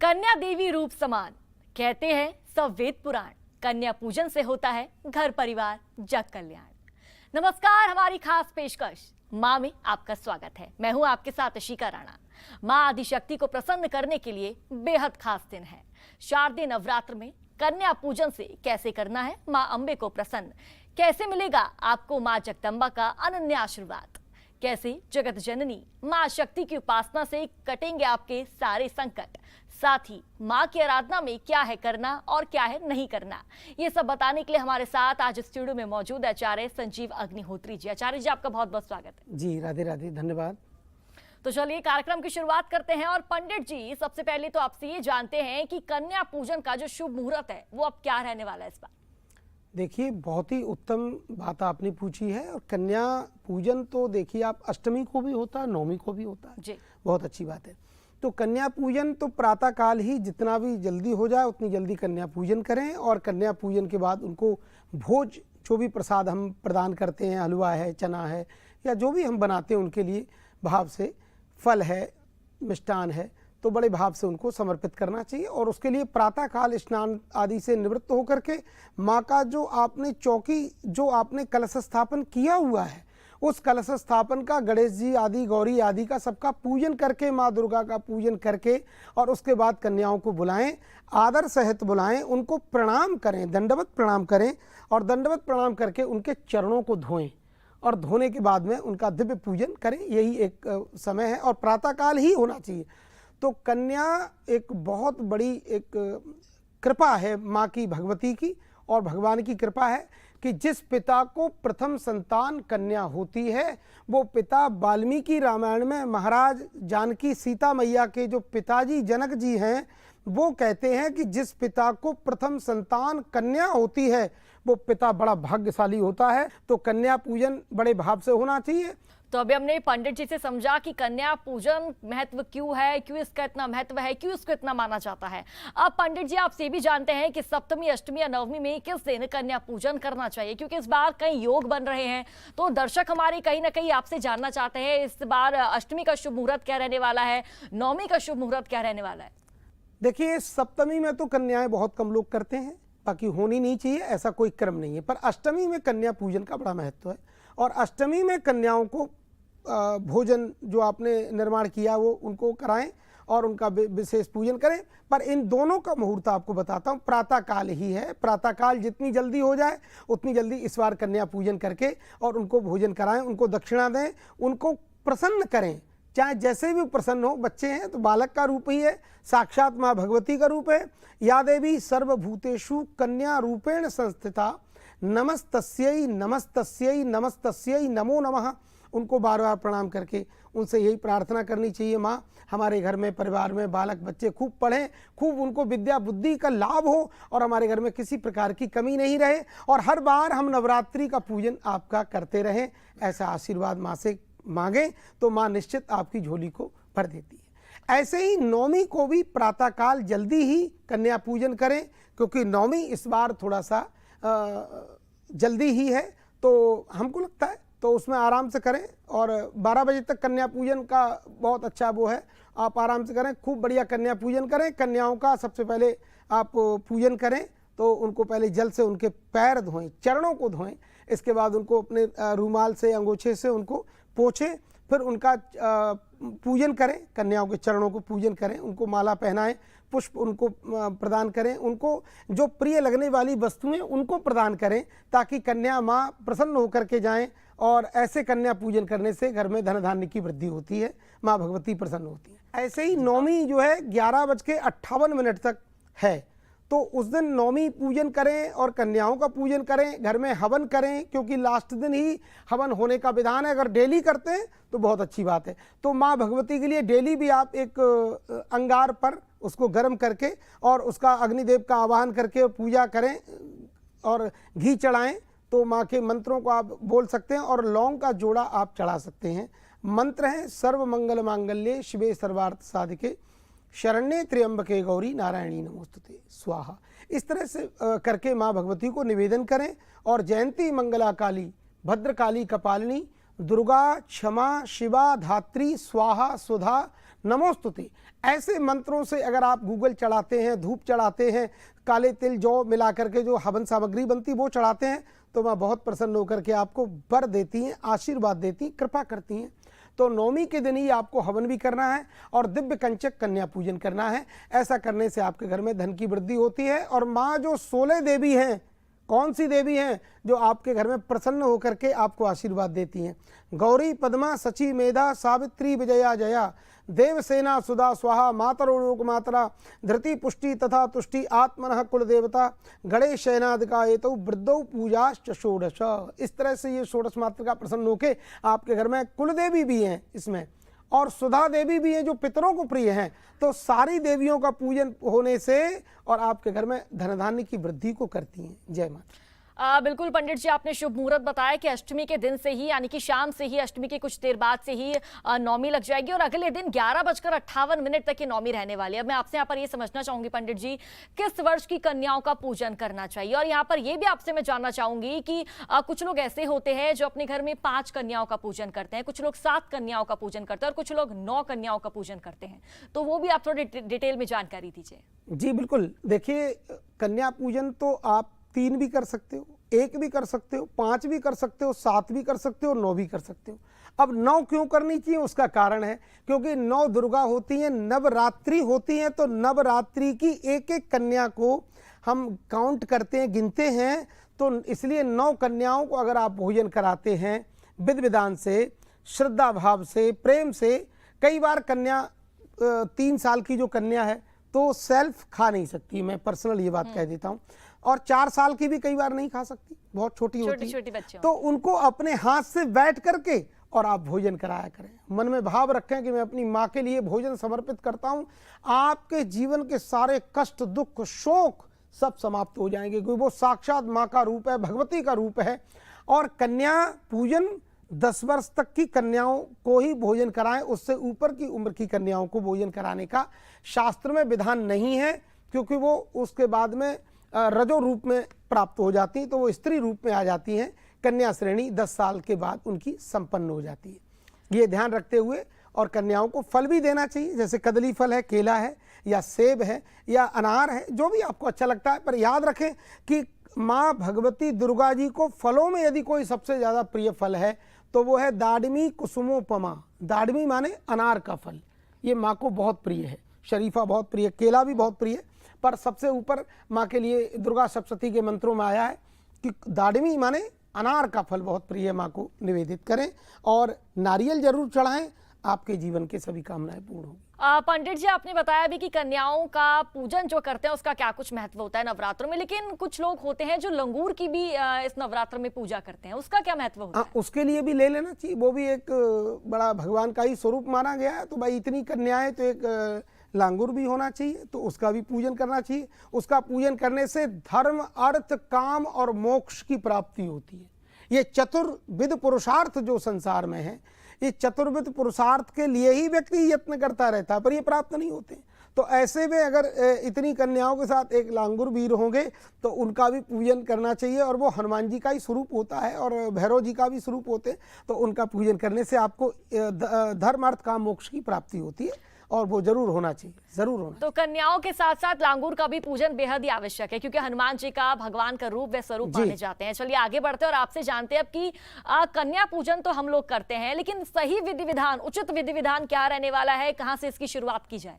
कन्या देवी रूप समान, कहते हैं सब वेद पुराण। कन्या पूजन से होता है घर परिवार जग कल्याण। नमस्कार, हमारी खास पेशकश माँ में आपका स्वागत है। मैं हूं आपके साथ अशिका राणा। माँ आदिशक्ति को प्रसन्न करने के लिए बेहद खास दिन है। शारदीय नवरात्र में कन्या पूजन से कैसे करना है माँ अंबे को प्रसन्न, कैसे मिलेगा आपको माँ जगदम्बा का अनन्य आशीर्वाद, कैसे जगत जननी माँ शक्ति की उपासना से कटेंगे आपके सारे संकट, साथ ही माँ की आराधना में क्या है करना और क्या है नहीं करना, ये सब बताने के लिए हमारे साथ आज स्टूडियो में मौजूद है आचार्य संजीव अग्निहोत्री जी। आचार्य जी, आपका बहुत बहुत स्वागत है। जी राधे राधे, धन्यवाद। तो चलिए कार्यक्रम की शुरुआत करते हैं। और पंडित जी, सबसे पहले तो आपसे ये जानते हैं कि कन्या पूजन का जो शुभ मुहूर्त है वो अब क्या रहने वाला है इस बार? देखिए, बहुत ही उत्तम बात आपने पूछी है। और कन्या पूजन तो देखिए आप अष्टमी को भी होता है, नवमी को भी होता है जी। बहुत अच्छी बात है। तो कन्या पूजन तो प्रातः काल ही जितना भी जल्दी हो जाए उतनी जल्दी कन्या पूजन करें। और कन्या पूजन के बाद उनको भोज, जो भी प्रसाद हम प्रदान करते हैं, हलवा है, चना है, या जो भी हम बनाते हैं उनके लिए भाव से, फल है, मिष्टान है, तो बड़े भाव से उनको समर्पित करना चाहिए। और उसके लिए प्रातः काल स्नान आदि से निवृत्त होकर के माँ का जो आपने चौकी, जो आपने कलश स्थापन किया हुआ है, उस कलश स्थापन का गणेश जी आदि, गौरी आदि का सबका पूजन करके, माँ दुर्गा का पूजन करके, और उसके बाद कन्याओं को बुलाएं, आदर सहित बुलाएं, उनको प्रणाम करें, दंडवत प्रणाम करें। और दंडवत प्रणाम करके उनके चरणों को धोएं और धोने के बाद में उनका दिव्य पूजन करें। यही एक समय है और प्रातःकाल ही होना चाहिए। तो कन्या एक बहुत बड़ी एक कृपा है माँ की, भगवती की, और भगवान की कृपा है कि जिस पिता को प्रथम संतान कन्या होती है, वो पिता वाल्मीकि रामायण में महाराज जानकी सीता मैया के जो पिताजी जनक जी हैं, वो कहते हैं कि जिस पिता को प्रथम संतान कन्या होती है वो पिता बड़ा भाग्यशाली होता है। तो कन्या पूजन बड़े भाव से होना चाहिए। तो अभी हमने पंडित जी से समझा कि कन्या पूजन महत्व क्यों है, क्यों इसका इतना महत्व है, क्यों इसको इतना माना जाता है। अब पंडित जी, आपसे भी जानते हैं कि सप्तमी, अष्टमी या नवमी में किस दिन कन्या पूजन करना चाहिए, क्योंकि इस बार कई योग बन रहे हैं। तो दर्शक हमारे कहीं ना कहीं आपसे जानना चाहते हैं इस बार अष्टमी का शुभ मुहूर्त क्या रहने वाला है, नवमी का शुभ मुहूर्त क्या रहने वाला है? देखिए, सप्तमी में तो कन्याएं बहुत कम लोग करते हैं, बाकी होनी नहीं चाहिए, ऐसा कोई क्रम नहीं है। पर अष्टमी में कन्या पूजन का बड़ा महत्व है। और अष्टमी में कन्याओं को भोजन जो आपने निर्माण किया वो उनको कराएं और उनका विशेष पूजन करें। पर इन दोनों का मुहूर्त आपको बताता हूँ, प्रातःकाल ही है। प्रातःकाल जितनी जल्दी हो जाए उतनी जल्दी इस बार कन्या पूजन करके और उनको भोजन कराएं, उनको दक्षिणा दें, उनको प्रसन्न करें। चाहे जैसे भी प्रसन्न हो, बच्चे हैं तो बालक का रूप ही है, साक्षात माँ भगवती का रूप है। या देवी सर्वभूतेषु कन्या रूपेण संस्थिता, नमस्तस्यै नमस्तस्यै नमस्तस्यै नमो नमः। उनको बार बार प्रणाम करके उनसे यही प्रार्थना करनी चाहिए, माँ हमारे घर में, परिवार में बालक बच्चे खूब पढ़ें, खूब उनको विद्या बुद्धि का लाभ हो और हमारे घर में किसी प्रकार की कमी नहीं रहे, और हर बार हम नवरात्रि का पूजन आपका करते रहें। ऐसा आशीर्वाद माँ से मांगें तो माँ निश्चित आपकी झोली को भर देती है। ऐसे ही नवमी को भी प्रातःकाल जल्दी ही कन्या पूजन करें, क्योंकि नवमी इस बार थोड़ा सा जल्दी ही है, तो हमको लगता है तो उसमें आराम से करें। और 12 बजे तक कन्या पूजन का बहुत अच्छा वो है, आप आराम से करें, खूब बढ़िया कन्या पूजन करें। कन्याओं का सबसे पहले आप पूजन करें तो उनको पहले जल से उनके पैर धोएं, चरणों को धोएं, इसके बाद उनको अपने रूमाल से, अंगोछे से उनको पोंछें, फिर उनका पूजन करें, कन्याओं के चरणों को पूजन करें, उनको माला पहनाएं, पुष्प उनको प्रदान करें, उनको जो प्रिय लगने वाली वस्तुएं उनको प्रदान करें, ताकि कन्या माँ प्रसन्न होकर के जाएं। और ऐसे कन्या पूजन करने से घर में धन धान्य की वृद्धि होती है, माँ भगवती प्रसन्न होती है। ऐसे ही नवमी जो है 11:58 तक है, तो उस दिन नवमी पूजन करें और कन्याओं का पूजन करें, घर में हवन करें, क्योंकि लास्ट दिन ही हवन होने का विधान है। अगर डेली करते हैं तो बहुत अच्छी बात है। तो माँ भगवती के लिए डेली भी आप एक अंगार पर उसको गर्म करके और उसका अग्निदेव का आवाहन करके पूजा करें और घी चढ़ाएं, तो माँ के मंत्रों को आप बोल सकते हैं और लौंग का जोड़ा आप चढ़ा सकते हैं। मंत्र हैं सर्व मंगल मांगल्ये शिवे सर्वार्थ साधिके शरण्ये त्र्यंबके गौरी नारायणी नमोस्तुते स्वाहा। इस तरह से करके माँ भगवती को निवेदन करें। और जयंती मंगला काली भद्रकाली कपालिनी दुर्गा, क्षमा, शिवा, धात्री, स्वाहा, सुधा, नमोस्तुते, ऐसे मंत्रों से अगर आप गूगल चढ़ाते हैं, धूप चढ़ाते हैं, काले तिल जौ मिला करके जो हवन सामग्री बनती वो चढ़ाते हैं, तो माँ बहुत प्रसन्न होकर के आपको वर देती हैं, आशीर्वाद देती हैं, कृपा करती हैं। तो नवमी के दिन ही आपको हवन भी करना है और दिव्य कंचक कन्या पूजन करना है। ऐसा करने से आपके घर में धन की वृद्धि होती है। और माँ जो 16 देवी हैं, कौन सी देवी हैं जो आपके घर में प्रसन्न होकर के आपको आशीर्वाद देती हैं? गौरी, पद्मा, सची, मेधा, सावित्री, विजया, जया, देवसेना, सुधा, स्वाहा, मातरोलोक मातरा, धृति, पुष्टि तथा तुष्टि, आत्मनः कुल देवता, गणेश शयनादिका एतौ वृद्धौ पूजाश्च षोडश। इस तरह से ये षोडश मातृका प्रसन्न होके आपके घर में कुल देवी भी हैं इसमें, और सुधा देवी भी हैं जो पितरों को प्रिय हैं। तो सारी देवियों का पूजन होने से और आपके घर में धन धान्य की वृद्धि को करती हैं। जय माता। बिल्कुल पंडित जी, आपने शुभ मुहूर्त बताया कि अष्टमी के दिन से ही, यानी कि शाम से ही, अष्टमी के कुछ देर बाद से ही नौमी लग जाएगी और अगले दिन 11:58 तक ये नौमी रहने वाली है। अब मैं आपसे यहाँ पर ये समझना चाहूंगी पंडित जी, किस वर्ष की कन्याओं का पूजन करना चाहिए? और यहाँ पर ये भी आपसे मैं जानना चाहूंगी कि कुछ लोग ऐसे होते हैं जो अपने घर में 5 कन्याओं का पूजन करते हैं, कुछ लोग 7 कन्याओं का पूजन करते हैं और कुछ लोग 9 कन्याओं का पूजन करते हैं, तो वो भी आप थोड़ी डिटेल में जानकारी दीजिए। जी बिल्कुल, देखिए कन्या पूजन तो आप 3 भी कर सकते हो, 1 भी कर सकते हो, 5 भी कर सकते हो, 7 भी कर सकते हो, 9 भी कर सकते हो। अब 9 क्यों करनी चाहिए, उसका कारण है क्योंकि 9 दुर्गा होती हैं, नवरात्रि होती हैं, तो नवरात्रि की एक एक कन्या को हम काउंट करते हैं, गिनते हैं। तो इसलिए 9 कन्याओं को अगर आप भोजन कराते हैं विधि विधान से, श्रद्धा भाव से, प्रेम से, कई बार कन्या 3 साल की जो कन्या है तो सेल्फ खा नहीं सकती, मैं पर्सनल ये बात कह देता हूँ, और 4 साल की भी कई बार नहीं खा सकती, बहुत छोटी होती है, तो उनको अपने हाथ से बैठ करके और आप भोजन कराया करें। मन में भाव रखें कि मैं अपनी माँ के लिए भोजन समर्पित करता हूँ। आपके जीवन के सारे कष्ट, दुख, शोक सब समाप्त हो जाएंगे, क्योंकि वो साक्षात माँ का रूप है, भगवती का रूप है। और कन्या पूजन 10 वर्ष तक की कन्याओं को ही भोजन कराएं, उससे ऊपर की उम्र की कन्याओं को भोजन कराने का शास्त्र में विधान नहीं है, क्योंकि वो उसके बाद में रजो रूप में प्राप्त हो जाती हैं, तो वो स्त्री रूप में आ जाती हैं। कन्या श्रेणी 10 साल के बाद उनकी संपन्न हो जाती है। ये ध्यान रखते हुए और कन्याओं को फल भी देना चाहिए, जैसे कदली फल है, केला है, या सेब है, या अनार है, जो भी आपको अच्छा लगता है। पर याद रखें कि माँ भगवती दुर्गा जी को फलों में यदि कोई सबसे ज़्यादा प्रिय फल है तो वो है दाड़मी कुसुमोपमा। दाड़मी माने अनार का फल, ये माँ को बहुत प्रिय है। शरीफा बहुत प्रिय, केला भी बहुत प्रिय, पर सबसे ऊपर माँ के लिए दुर्गा सप्तशती के मंत्रों में आया है कि दाड़मी माने अनार का फल बहुत प्रिय माँ को निवेदित करें, और नारियल जरूर चढ़ाएं, आपके जीवन के सभी कामनाएं पूर्ण होंगी। पंडित जी, आपने बताया भी कि कन्याओं का पूजन जो करते हैं उसका क्या कुछ महत्व होता है नवरात्रों में, लेकिन कुछ लोग होते हैं जो लंगूर की भी इस नवरात्र में पूजा करते हैं, उसका क्या महत्व होता है? उसके लिए भी ले लेना चाहिए, वो भी एक बड़ा भगवान का ही स्वरूप माना गया है। तो भाई इतनी कन्याएं, तो एक लांगुर भी होना चाहिए, तो उसका भी पूजन करना चाहिए। उसका पूजन करने से धर्म, अर्थ, काम और मोक्ष की प्राप्ति होती है। ये चतुर्विध पुरुषार्थ जो संसार में है, ये चतुर्विध पुरुषार्थ के लिए ही व्यक्ति यत्न करता रहता है, पर ये प्राप्त नहीं होते। तो ऐसे में अगर इतनी कन्याओं के साथ एक लांगुर वीर होंगे तो उनका भी पूजन करना चाहिए, और वो हनुमान जी का ही स्वरूप होता है और भैरव जी का भी स्वरूप होते हैं। तो उनका पूजन करने से आपको धर्म, अर्थ, काम, मोक्ष की प्राप्ति होती है, और वो जरूर होना चाहिए, जरूर होना। तो कन्याओं के साथ साथ लांगूर का भी पूजन बेहद ही आवश्यक है, क्योंकि हनुमान जी का भगवान का रूप व स्वरूप माने जाते हैं। चलिए आगे बढ़ते हैं और आपसे जानते हैं अब कि कन्या पूजन तो हम लोग करते हैं, लेकिन सही विधि विधान, उचित विधि विधान क्या रहने वाला है, कहाँ से इसकी शुरुआत की जाए?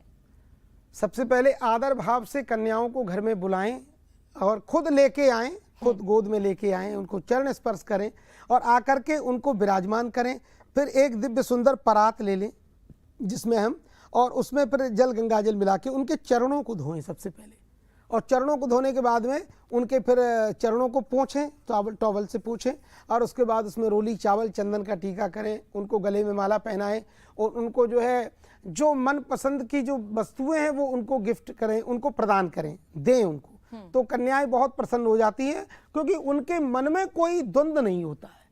सबसे पहले आदर भाव से कन्याओं को घर में बुलाएं और खुद लेके आएं, खुद गोद में लेके आएं, उनको चरण स्पर्श करें और आकर के उनको विराजमान करें। फिर एक दिव्य सुंदर परात ले लें जिसमें हम, और उसमें फिर जल गंगा जल मिला के उनके चरणों को धोएं सबसे पहले, और चरणों को धोने के बाद में उनके फिर चरणों को पोंछें, टॉवल से पोंछें, और उसके बाद उसमें रोली चावल, चंदन का टीका करें, उनको गले में माला पहनाएं, और उनको जो है जो मन पसंद की जो वस्तुएं हैं वो उनको गिफ्ट करें, उनको प्रदान करें, दें उनको। तो कन्याएं बहुत प्रसन्न हो जाती हैं, क्योंकि उनके मन में कोई द्वंद्व नहीं होता है,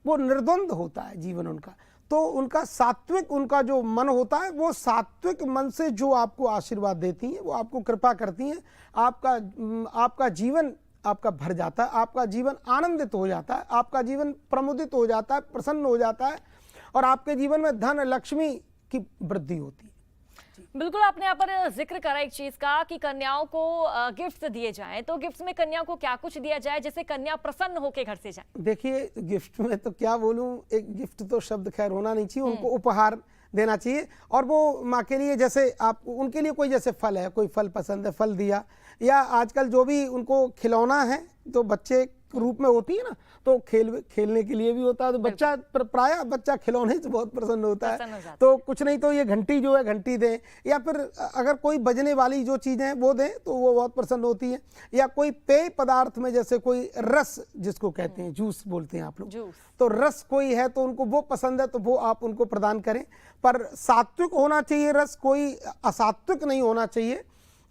वो निर्द्वंद होता है जीवन उनका। तो उनका सात्विक, उनका जो मन होता है वो सात्विक मन से जो आपको आशीर्वाद देती हैं, वो आपको कृपा करती हैं, आपका जीवन आपका भर जाता है, आपका जीवन आनंदित हो जाता है, आपका जीवन प्रमुदित हो जाता है, प्रसन्न हो जाता है और आपके जीवन में धन लक्ष्मी की वृद्धि होती है। बिल्कुल, आपने यहाँ पर जिक्र करा एक चीज का कि कन्याओं को गिफ्ट दिए जाएं, तो गिफ्ट में कन्या को क्या कुछ दिया जाए जिससे कन्या प्रसन्न होकर घर से जाए? देखिए, गिफ्ट में तो क्या बोलूं, एक गिफ्ट तो शब्द खैर होना नहीं चाहिए, उनको उपहार देना चाहिए। और वो माँ के लिए, जैसे आप उनके लिए कोई जैसे फल है, कोई फल पसंद है, फल दिया, या आजकल जो भी उनको खिलौना है तो बच्चे रूप में होती है ना, तो खेलने के लिए भी होता है, तो बच्चा प्राय बच्चा खिलौने से बहुत प्रसन्न होता है। तो कुछ नहीं तो ये घंटी जो है, घंटी दें, या फिर अगर कोई बजने वाली जो चीज़ें हैं वो दें तो वो बहुत प्रसन्न होती है। या कोई पेय पदार्थ में जैसे कोई रस, जिसको कहते हैं जूस बोलते हैं आप लोग, तो रस कोई है तो उनको वो पसंद है तो वो आप उनको प्रदान करें। पर सात्विक होना चाहिए रस, कोई असात्विक नहीं होना चाहिए।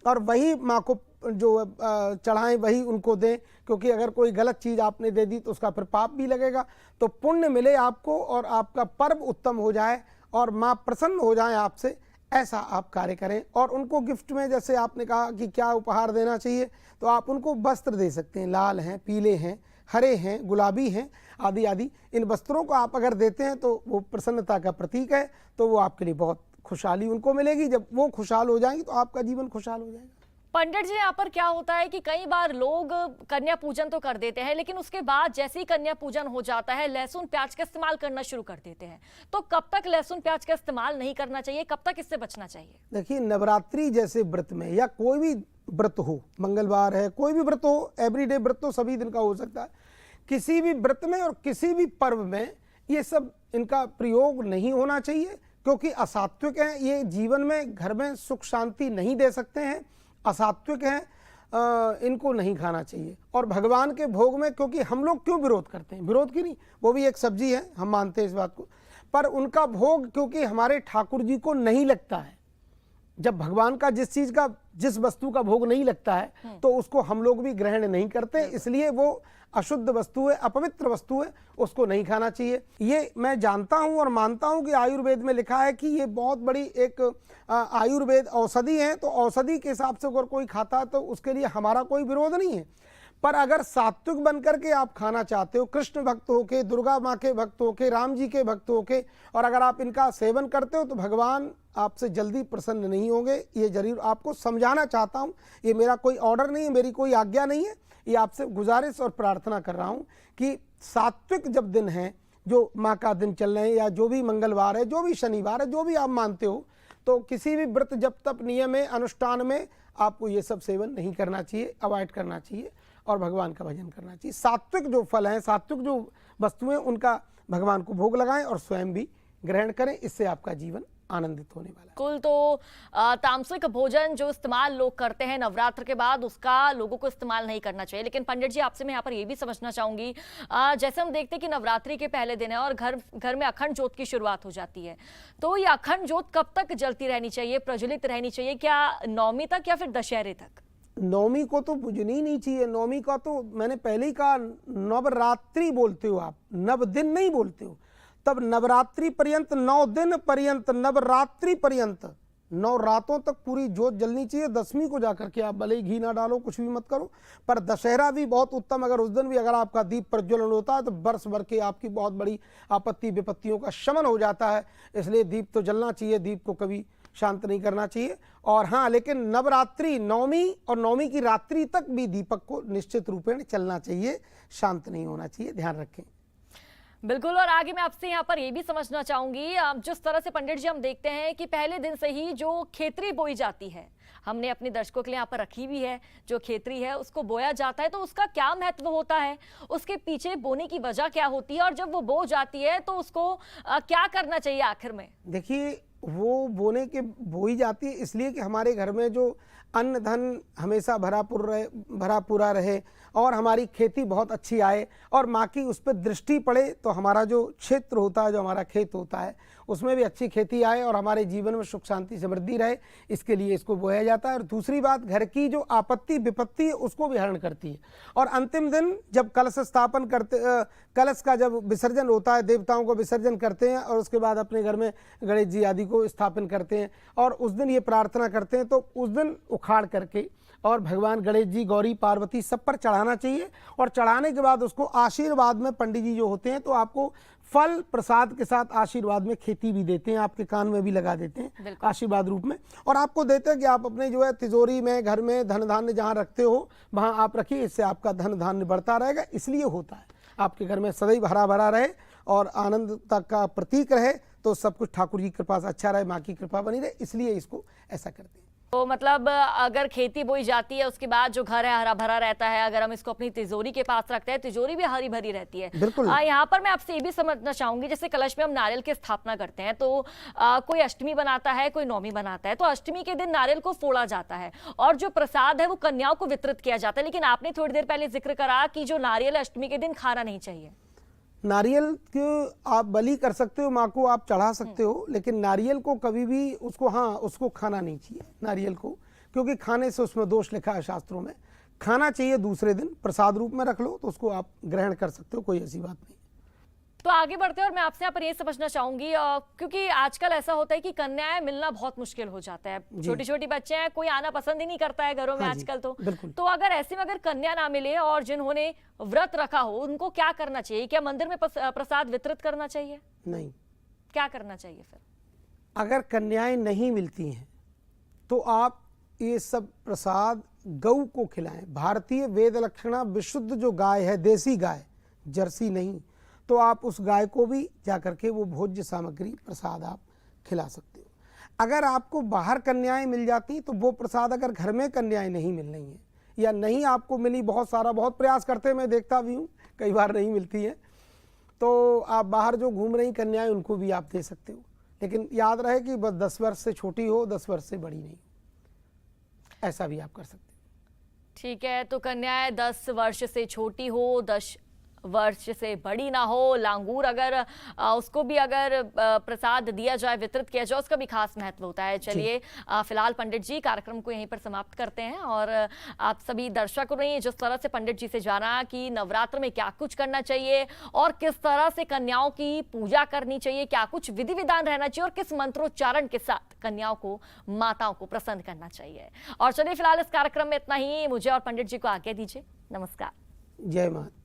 और वही माँ को जो चढ़ाएं वही उनको दें, क्योंकि अगर कोई गलत चीज़ आपने दे दी तो उसका फिर पाप भी लगेगा। तो पुण्य मिले आपको और आपका पर्व उत्तम हो जाए और माँ प्रसन्न हो जाए आपसे, ऐसा आप कार्य करें। और उनको गिफ्ट में, जैसे आपने कहा कि क्या उपहार देना चाहिए, तो आप उनको वस्त्र दे सकते हैं, लाल हैं, पीले हैं, हरे हैं, गुलाबी हैं, आदि आदि। इन वस्त्रों को आप अगर देते हैं तो वो प्रसन्नता का प्रतीक है, तो वो आपके लिए बहुत खुशहाली उनको मिलेगी। जब वो खुशहाल हो जाएंगी तो आपका जीवन खुशहाल हो जाएगा। पंडित जी, यहाँ पर क्या होता है कि कई बार लोग कन्या पूजन तो कर देते हैं, लेकिन उसके बाद जैसे ही कन्या पूजन हो जाता है लहसुन प्याज का इस्तेमाल करना शुरू कर देते हैं। तो कब तक लहसुन प्याज का इस्तेमाल नहीं करना चाहिए, कब तक इससे बचना चाहिए? देखिए, नवरात्रि जैसे व्रत में या कोई भी व्रत हो, मंगलवार है, कोई भी व्रत हो, एवरीडे व्रत तो सभी दिन का हो सकता है, किसी भी व्रत में और किसी भी पर्व में ये सब इनका प्रयोग नहीं होना चाहिए, क्योंकि असात्विक है। ये जीवन में, घर में सुख शांति नहीं दे सकते हैं, असात्विक हैं, इनको नहीं खाना चाहिए। और भगवान के भोग में, क्योंकि हम लोग क्यों विरोध करते हैं, विरोध की नहीं, वो भी एक सब्जी है, हम मानते हैं इस बात को, पर उनका भोग क्योंकि हमारे ठाकुर जी को नहीं लगता है। जब भगवान का जिस वस्तु का भोग नहीं लगता है तो उसको हम लोग भी ग्रहण नहीं करते, इसलिए वो अशुद्ध वस्तु है, अपवित्र वस्तु है, उसको नहीं खाना चाहिए। ये मैं जानता हूं और मानता हूं कि आयुर्वेद में लिखा है कि ये बहुत बड़ी एक आयुर्वेद औषधि है, तो औषधि के हिसाब से अगर कोई खाता है तो उसके लिए हमारा कोई विरोध नहीं है। पर अगर सात्विक बनकर के आप खाना चाहते हो, कृष्ण भक्त होके, दुर्गा माँ के भक्त होके, राम जी के भक्त होके, और अगर आप इनका सेवन करते हो तो भगवान आपसे जल्दी प्रसन्न नहीं होंगे। ये जरूर आपको समझाना चाहता हूँ। ये मेरा कोई ऑर्डर नहीं है, मेरी कोई आज्ञा नहीं है, ये आपसे गुजारिश और प्रार्थना कर रहा हूँ कि सात्विक जब दिन है, जो माँ का दिन चल रहे हैं, या जो भी मंगलवार है, जो भी शनिवार है, जो भी आप मानते हो, तो किसी भी व्रत जब तक नियम है, अनुष्ठान में आपको ये सब सेवन नहीं करना चाहिए, अवॉइड करना चाहिए और भगवान का भजन करना चाहिए। सात्विक जो फल हैं, सात्विक जो वस्तुएं, उनका भगवान को भोग लगाएं और स्वयं भी ग्रहण करें, इससे आपका जीवन आनंदित होने वाला है। कुल तो तामसिक भोजन जो इस्तेमाल लोग करते हैं नवरात्र के बाद, उसका लोगों को इस्तेमाल नहीं करना चाहिए। लेकिन पंडित जी, आपसे मैं यहाँ पर ये भी समझना चाहूंगी, जैसे हम देखते हैं कि नवरात्रि के पहले दिन है और घर में अखंड ज्योत की शुरुआत हो जाती है, तो ये अखंड ज्योत कब तक जलती रहनी चाहिए, प्रज्वलित रहनी चाहिए? क्या नवमी तक या फिर दशहरे तक? नवमी को तो बुझनी नहीं चाहिए। नवमी का तो मैंने पहले ही कहा, नवरात्रि बोलते हो आप, नव दिन नहीं बोलते हो। तब नवरात्रि पर्यंत, 9 दिन पर्यंत, नवरात्रि पर्यंत 9 रातों तक पूरी ज्योत जलनी चाहिए। 10वीं को जाकर के आप भले ही घी ना डालो, कुछ भी मत करो, पर दशहरा भी बहुत उत्तम। अगर उस दिन भी अगर आपका दीप प्रज्वलन होता है तो वर्ष भर के आपकी बहुत बड़ी आपत्ति विपत्तियों का शमन हो जाता है। इसलिए दीप तो जलना चाहिए, दीप को कभी शांत नहीं करना चाहिए। और हाँ, लेकिन नवरात्रि, नवमी और नवमी की रात्रि तक भी दीपक को निश्चित रूपेण चलना चाहिए, शांत नहीं होना चाहिए, ध्यान रखें। बिल्कुल। और आगे मैं आपसे यहाँ पर ये भी समझना चाहूंगी, जिस तरह से पंडित जी हम देखते हैं कि पहले दिन से ही जो खेतरी बोई जाती है, हमने अपने दर्शकों के लिए यहाँ पर रखी भी है, जो खेतरी है उसको बोया जाता है, तो उसका क्या महत्व होता है, उसके पीछे बोने की वजह क्या होती है, और जब वो बो जाती है तो उसको क्या करना चाहिए आखिर में? देखिए, वो बोने के बोई जाती है इसलिए कि हमारे घर में जो अन्न धन हमेशा भरा पूरा रहे और हमारी खेती बहुत अच्छी आए और माँ की उस पर दृष्टि पड़े, तो हमारा जो क्षेत्र होता है, जो हमारा खेत होता है, उसमें भी अच्छी खेती आए और हमारे जीवन में सुख शांति समृद्धि रहे, इसके लिए इसको बोया जाता है। और दूसरी बात, घर की जो आपत्ति विपत्ति है उसको भी हरण करती है। और अंतिम दिन जब कलश स्थापन करते, कलश का जब विसर्जन होता है, देवताओं को विसर्जन करते हैं और उसके बाद अपने घर में गणेश जी आदि को स्थापन करते हैं और उस दिन ये प्रार्थना करते हैं, तो उस दिन उखाड़ करके और भगवान गणेश जी, गौरी, पार्वती सब पर चढ़ाना चाहिए। और चढ़ाने के बाद उसको आशीर्वाद में पंडित जी जो होते हैं तो आपको फल प्रसाद के साथ आशीर्वाद में खेती भी देते हैं, आपके कान में भी लगा देते हैं आशीर्वाद रूप में, और आपको देते हैं कि आप अपने जो है तिजोरी में, घर में धन धान्य जहाँ रखते हो वहाँ आप रखिए, इससे आपका धन धान्य बढ़ता रहेगा। इसलिए होता है आपके घर में सदैव हरा भरा रहे और आनंद तक का प्रतीक रहे, तो सब कुछ ठाकुर जी की कृपा से अच्छा रहे, माँ की कृपा बनी रहे, इसलिए इसको ऐसा करते हैं। तो मतलब अगर खेती बोई जाती है उसके बाद जो घर है हरा भरा रहता है, अगर हम इसको अपनी तिजोरी के पास रखते हैं, तिजोरी भी हरी भरी रहती है। बिल्कुल। यहाँ पर मैं आपसे ये भी समझना चाहूंगी, जैसे कलश में हम नारियल की स्थापना करते हैं तो कोई अष्टमी बनाता है, कोई नौमी बनाता है, तो अष्टमी के दिन नारियल को फोड़ा जाता है और जो प्रसाद है वो कन्याओं को वितरित किया जाता है। लेकिन आपने थोड़ी देर पहले जिक्र करा कि जो नारियल अष्टमी के दिन खाना नहीं चाहिए। नारियल को आप बलि कर सकते हो, माँ को आप चढ़ा सकते हो, लेकिन नारियल को कभी भी उसको खाना नहीं चाहिए नारियल को, क्योंकि खाने से उसमें दोष लिखा है शास्त्रों में। खाना चाहिए दूसरे दिन, प्रसाद रूप में रख लो तो उसको आप ग्रहण कर सकते हो, कोई ऐसी बात नहीं। तो आगे बढ़ते हैं और मैं आपसे यहाँ पर ये समझना चाहूंगी, क्योंकि आजकल ऐसा होता है कि कन्याएं मिलना बहुत मुश्किल हो जाता है, छोटी छोटी बच्चे हैं, कोई आना पसंद ही नहीं करता है घरों में आजकल। तो अगर ऐसे में अगर कन्या ना मिले और जिन्होंने व्रत रखा हो उनको क्या करना चाहिए? क्या मंदिर में प्रसाद वितरित करना चाहिए? नहीं। क्या करना चाहिए फिर? अगर कन्याएं नहीं मिलती हैं तो आप ये सब प्रसाद गऊ को खिलाएं। भारतीय वेद लक्षणा विशुद्ध जो गाय है, देसी गाय, जर्सी नहीं, तो आप उस गाय को भी जाकर के वो भोज्य सामग्री प्रसाद आप खिला सकते हो। अगर आपको बाहर कन्याएं मिल जाती तो वो प्रसाद, अगर घर में कन्याएं नहीं मिल रही हैं या नहीं आपको मिली, बहुत प्रयास करते मैं देखता भी हूँ, कई बार नहीं मिलती है, तो आप बाहर जो घूम रही कन्याएं उनको भी आप दे सकते हो। लेकिन याद रहे कि बस 10 वर्ष से छोटी हो, 10 वर्ष से बड़ी नहीं, ऐसा भी आप कर सकते हो। ठीक है, तो कन्याएं 10 वर्ष से छोटी हो, 10 वर्ष से बड़ी ना हो, लांगूर अगर उसको भी अगर प्रसाद दिया जाए, वितरित किया जाए, उसका भी खास महत्व होता है। चलिए फिलहाल पंडित जी कार्यक्रम को यहीं पर समाप्त करते हैं और आप सभी दर्शकों ने जिस तरह से पंडित जी से जाना कि नवरात्र में क्या कुछ करना चाहिए और किस तरह से कन्याओं की पूजा करनी चाहिए, क्या कुछ विधि विधान रहना चाहिए और किस मंत्रोच्चारण के साथ कन्याओं को, माताओं को प्रसन्न करना चाहिए। और चलिए फिलहाल इस कार्यक्रम में इतना ही, मुझे और पंडित जी को आज्ञा दीजिए। नमस्कार। जय माता।